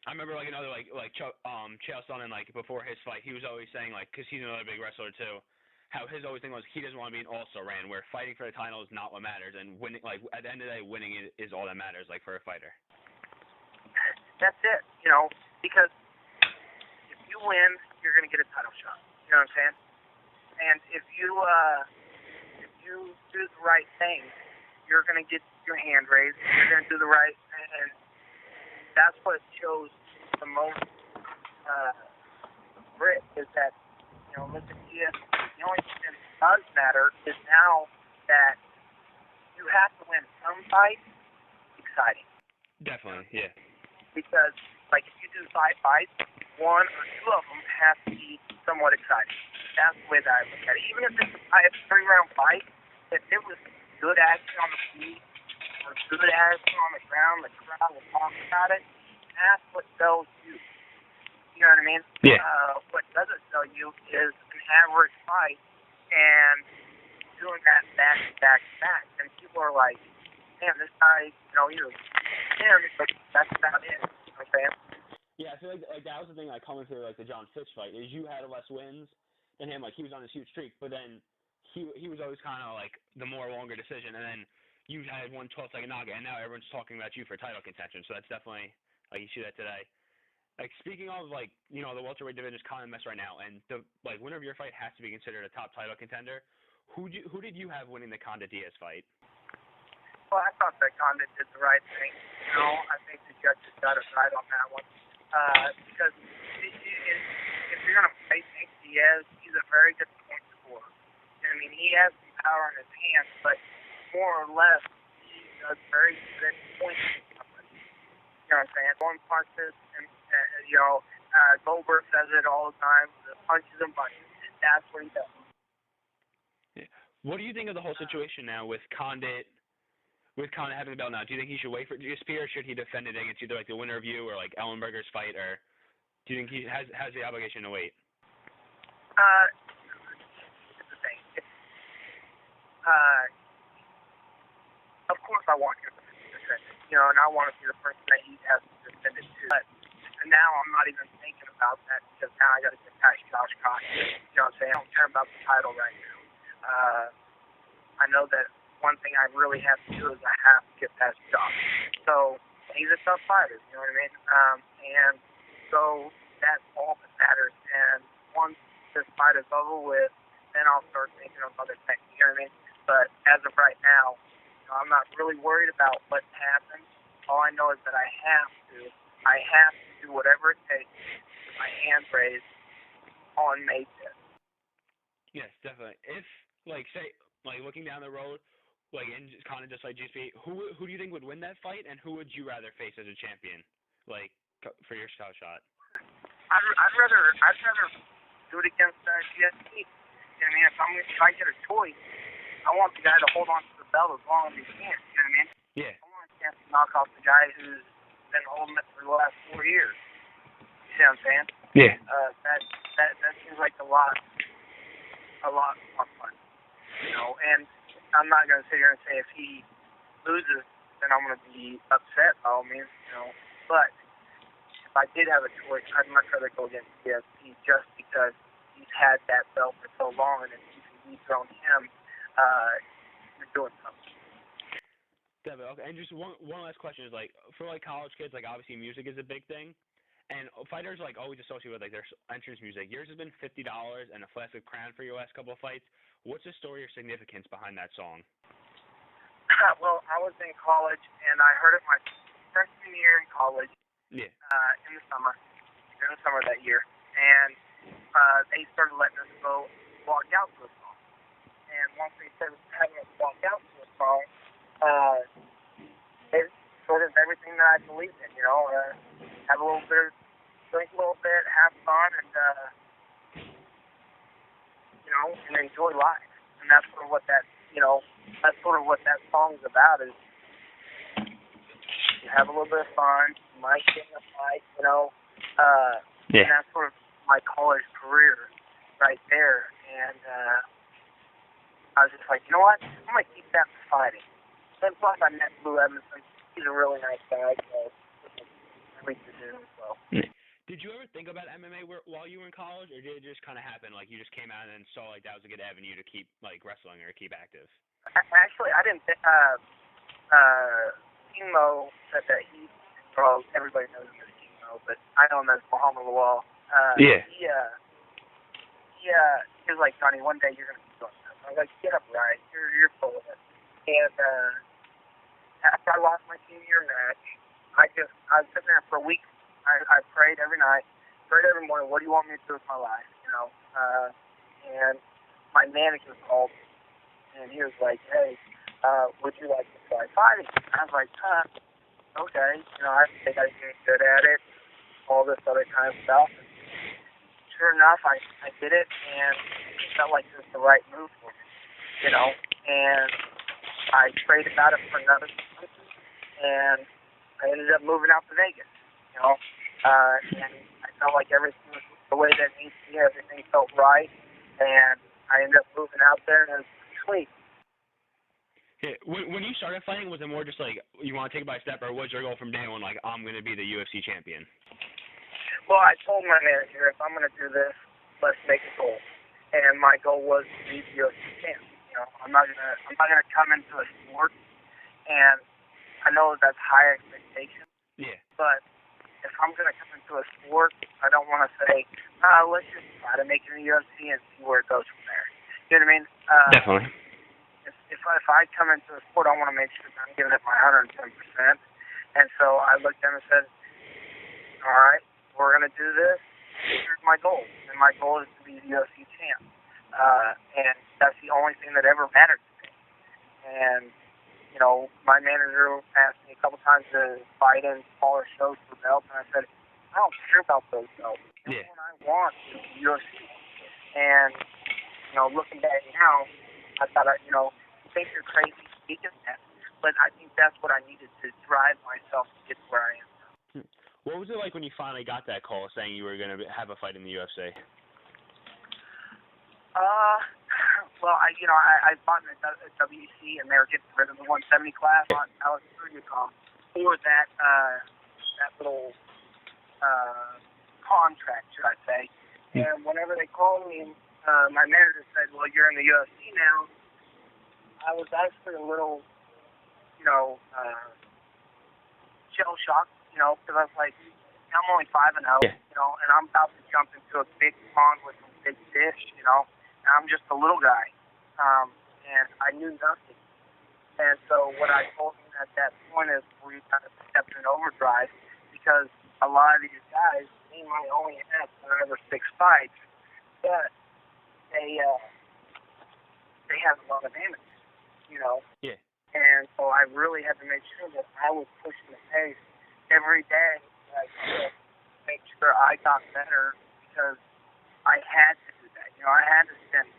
I remember like another Chael Sonnen, like before his fight, he was always saying like, because he's another big wrestler too, how his always thing was he doesn't want to be an also-ran, where fighting for the title is not what matters, and winning, like at the end of the day, winning is all that matters, like for a fighter. That's it, because if you win, you're gonna get a title shot. You know what I'm saying? And if you do the right thing, you're gonna get your hand raised. You're gonna do the right, and that's what shows the most grit is that, listen, the only thing that does matter is now that you have to win some fights exciting. Definitely, yeah. Because, like, if you do 5 fights, 1 or 2 of them have to be somewhat exciting. That's the way that I look at it. Even if it's a 3-round fight, if it was good action on the feet or good action on the ground, the crowd will talk about it. That's what sells you. You know what I mean? Yeah. What doesn't sell you is an average fight and doing that back to back to back. And people are like, damn, this guy, but that's about it. You know what I'm saying? Yeah, I feel like that was the thing, like, coming through, like, the John Fitch fight, is you had less wins than him. Like, he was on this huge streak, but then he was always kind of, like, the more longer decision, and then you had 1 12-second knockout, and now everyone's talking about you for title contention, so that's definitely, like, you see that today. Like, speaking of, like, the welterweight division is kind of a mess right now, and the, like, winner of your fight has to be considered a top title contender. Who did you have winning the Conde Diaz fight? Well, I thought that Conde did the right thing. I think the judges got it right on that one. Because if you're going to fight Nick Diaz, he's a very good point scorer. I mean, he has some power in his hands, but more or less, he does very good at pointing somebody. You know what I'm saying? One punches, and Goldberg says it all the time, the punches and bunches. That's what he does. Yeah. What do you think of the whole situation now with Condit having the belt now? Do you think he should wait for GSP, or should he defend it against either like the winner of you or like Ellenberger's fight, or do you think he has the obligation to wait? It's the thing. Of course I want him to defend it, and I want to be the person that he has to defend it to. But now I'm not even thinking about that because now I got to get past Josh Cotton. You know what I'm saying? I don't care about the title right now. I know that one thing I really have to do is I have to get past Josh. So he's a tough fighter, you know what I mean? And so that's all that matters. And once this fight is over with, then I'll start thinking of other things, you know what I mean? But as of right now, I'm not really worried about what happens. All I know is that I have to do whatever it takes with my hands raised on May 5th. Yes, definitely. If, like, say, like, looking down the road, like, and kind of just like GSP, who do you think would win that fight, and who would you rather face as a champion, like, for your title shot? I'd rather do it against GSP. You know what I mean? If I get a choice, I want the guy to hold on to the belt as long as he can. You know what I mean? Yeah. I want a chance to knock off the guy who's been holding it for the last 4 years. You see what I'm saying? Yeah. That seems like a lot more fun. And I'm not going to sit here and say if he loses, then I'm going to be upset by all means, But if I did have a choice, I'd much rather go against GSP just because he's had that belt for so long, and if you can dethrone him, you're doing something. Definitely. Okay. And just one last question is, like, for like college kids, like obviously music is a big thing, and fighters like always associate with like their entrance music. Yours has been $50 and a flask of Crown for your last couple of fights. What's the story or significance behind that song? Well, I was in college, and I heard it my freshman year in college. Yeah. In the summer of that year, and they started letting us go walk out to a song. And once they started having us walk out to a song, it sort of everything that I believed in. Have a little bit, drink a little bit, have fun, and and enjoy life. And that's sort of what that song is about. Is you have a little bit of fun, you might get in a fight, Yeah. And that's sort of my college career right there. And I was just like, you know what? I'm going to keep that for fighting. Then plus I met Lou Emerson. He's a really nice guy. So I week to do. So. Did you ever think about MMA while you were in college, or did it just kind of happen? Like, you just came out and saw like that was a good avenue to keep like wrestling or keep active? Actually, I didn't. Emo said that well, everybody knows him as Emo, but I know him as Muhammad Lawal. Yeah. He was like, Johnny, one day you're gonna be doing this. I was like, get up, right? You're full of it. And after I lost my senior year match, I was sitting there for a week. I prayed every night, prayed every morning. What do you want me to do with my life? You know. And my manager called me, and he was like, hey, would you like to try fighting? I was like, okay. You know, I think I can get good at it. All this other kind of stuff. And sure enough, I did it, and it felt like it was the right move for me. You know, and I prayed about it for another month, and I ended up moving out to Vegas. You know, and I felt like everything was the way that it needs to be. Everything felt right, and I ended up moving out there, and it was sweet. Yeah. When you started fighting, was it more just like you want to take it by step, or was your goal from day one like I'm going to be the UFC champion? Well, I told my manager, if I'm going to do this, let's make a goal, and my goal was to be the UFC champion. You know, I'm not gonna come into a sport, and I know that's high expectation. Yeah. But if I'm gonna come into a sport, I don't want to say, let's just try to make it in the UFC and see where it goes from there. You know what I mean? Definitely. If I come into a sport, I want to make sure that I'm giving it my 110%. And so I looked at him and said, all right, we're gonna do this. Here's my goal, and my goal is to be the UFC champ. And that's the only thing that ever mattered to me. And, you know, my manager asked me a couple times to fight in smaller shows for belts, and I said, I don't care about those belts. Yeah. What I want is the UFC. And, you know, looking back now, I thought, you know, I think you're crazy speaking that, but I think that's what I needed to drive myself to get to where I am. What was it like when you finally got that call saying you were going to have a fight in the UFC? Well, I fought in the WEC, and they were getting rid of the 170 class on Alex Rudikom for that little contract, should I say. And whenever they called me, my manager said, well, you're in the UFC now. I was actually a little, shell-shocked, because I was like, I'm only 5-0, and I'm about to jump into a big pond with some big fish, and I'm just a little guy, and I knew nothing. And so what I told him at that point is we kind of stepped in overdrive, because a lot of these guys, they might only have 5 or 6 fights, but they have a lot of damage, Yeah. And so I really had to make sure that I was pushing the pace every day, to make sure I got better, because I had to do that. I had to spend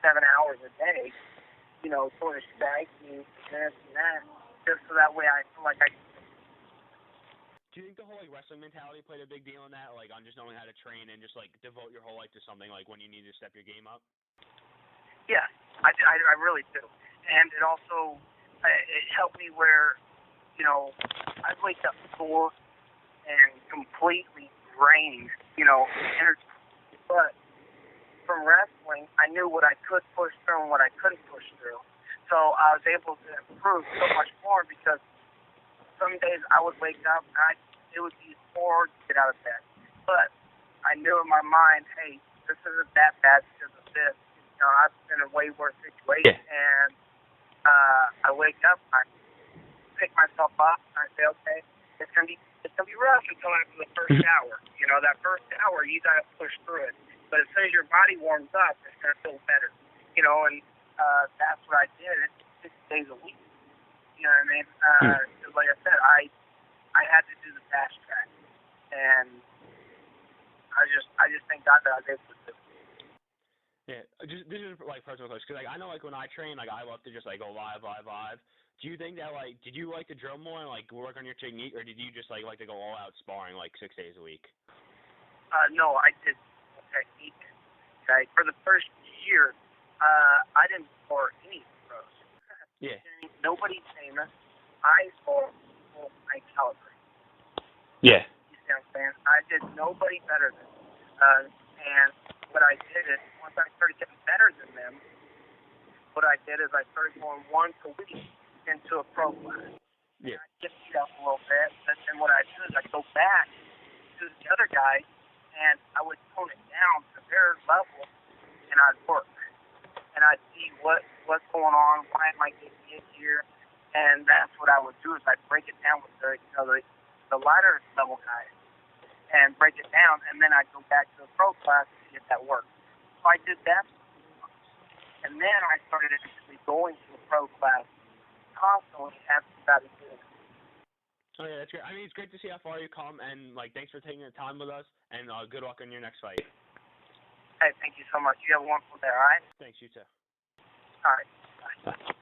6-7 hours a day, sort of striking this and that, just so that way I feel like I can. Do you think the whole wrestling mentality played a big deal in that, on just knowing how to train and just devote your whole life to something when you need to step your game up? Yeah, I really do, and it also it helped me where I'd wake up sore and completely drained, energy. But from wrestling, I knew what I could push through and what I couldn't push through. So I was able to improve so much more, because some days I would wake up and it would be hard to get out of bed. But I knew in my mind, hey, this isn't that bad because of this. I've been in a way worse situation. Yeah. And I wake up, I pick myself up, and I say, okay, it's gonna be rough until after the first hour. That first hour you gotta push through it. But as soon as your body warms up, it's gonna feel better. And that's what I did. It's 6 days a week. You know what I mean? Like I said, I had to do the fast track, and I just thank God that I was able to do it. Yeah, this is personal question, because I know when I train, I love to just go live. Do you think that did you like to drill more and work on your technique, or did you just like to go all out sparring 6 days a week? No, I did technique. Okay, for the first year, I didn't spar any pros. Yeah. Nobody famous. I spar full high caliber. Yeah. You see what I'm saying? I did nobody better than and what I did is, once I started getting better than them, what I did is I started going once a week into a pro class. Yeah. And I get beat up a little bit, and then what I do is I go back to the other guys, and I would tone it down to their level, and I'd work. And I'd see what's going on, why am I getting hit here, and that's what I would do is I'd break it down with the lighter level guys and break it down, and then I'd go back to the pro class to get that work. So I did that. And then I started actually going to a pro class constantly after that. Oh yeah, that's great. I mean, it's great to see how far you come, and like, thanks for taking the time with us, and good luck on your next fight. Hey, thank you so much. You have a wonderful day, all right? Thanks, you too. All right. Bye. Bye.